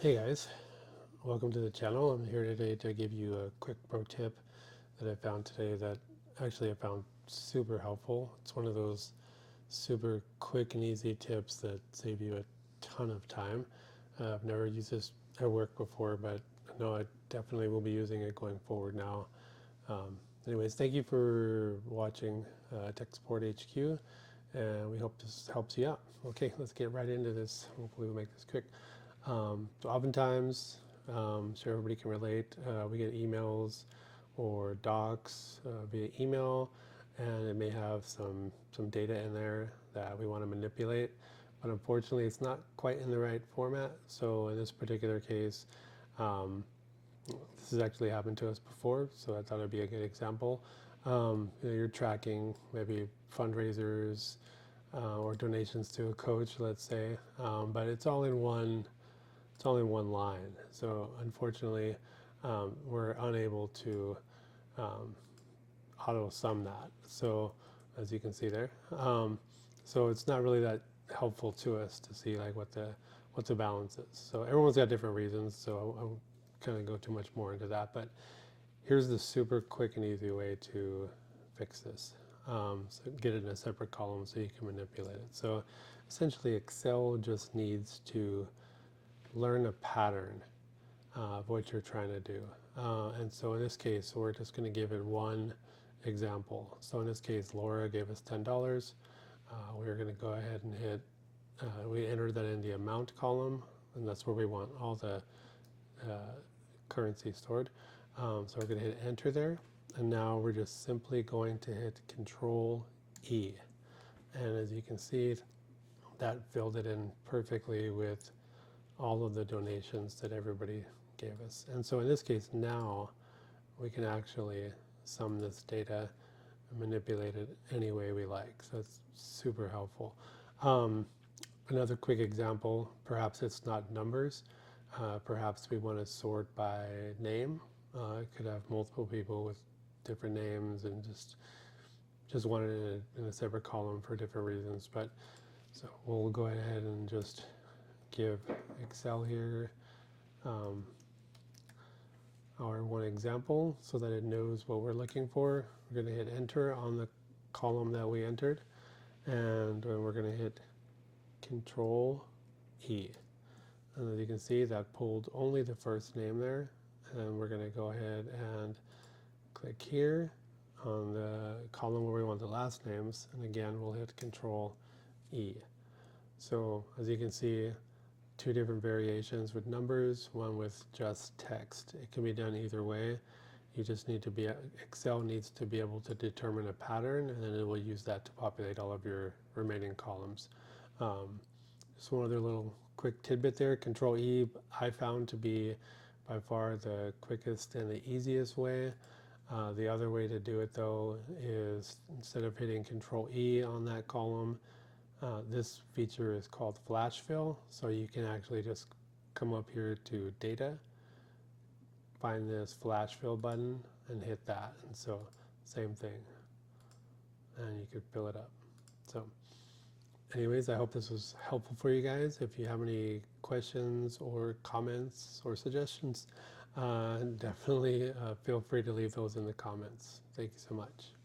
Hey guys, welcome to the channel. I'm here today to give you a quick pro tip that I found today that actually I found super helpful. It's one of those super quick and easy tips that save you a ton of time. I've never used this at work before, but I know I definitely will be using it going forward now. Anyways, thank you for watching Tech Support HQ, and we hope this helps you out. Okay, let's get right into this. Hopefully we'll make this quick. So oftentimes, sure everybody can relate, we get emails or docs via email, and it may have some data in there that we want to manipulate, but unfortunately it's not quite in the right format. So in this particular case, um, this has actually happened to us before, so I thought it'd be a good example. You're tracking maybe fundraisers or donations to a coach, let's say, but it's only one line. So unfortunately, we're unable to um, auto sum that. So as you can see there, so it's not really that helpful to us to see like what the balance is. So everyone's got different reasons. So I won't kind of go too much more into that. But here's the super quick and easy way to fix this. So get it in a separate column so you can manipulate it. So essentially, Excel just needs to learn a pattern of what you're trying to do. And so in this case, we're just going to give it one example. So in this case, Laura gave us $10. We're going to go ahead and hit, we enter that in the amount column, and that's where we want all the currency stored. So we're going to hit enter there. And now we're just simply going to hit Control E. And as you can see, that filled it in perfectly with all of the donations that everybody gave us. And so in this case now, we can actually sum this data and manipulate it any way we like. So it's super helpful. Another quick example, perhaps it's not numbers. Perhaps we want to sort by name. It could have multiple people with different names and just want it in a separate column for different reasons. But so we'll go ahead and just give Excel here our one example so that it knows what we're looking for. We're going to hit enter on the column that we entered, and we're going to hit Control E. And as you can see, that pulled only the first name there, and we're going to go ahead and click here on the column where we want the last names, and again we'll hit Control E. So as you can see, two different variations with numbers, one with just text. It can be done either way. You just need to be, Excel needs to be able to determine a pattern, and then it will use that to populate all of your remaining columns. Just one other little quick tidbit there. Control E I found to be by far the quickest and the easiest way. The other way to do it though is instead of hitting Control E on that column, this feature is called flash fill, so you can actually just come up here to data, find this flash fill button and hit that, and so same thing, and you could fill it up. So anyways, I hope this was helpful for you guys. If you have any questions or comments or suggestions, definitely feel free to leave those in the comments. Thank you so much.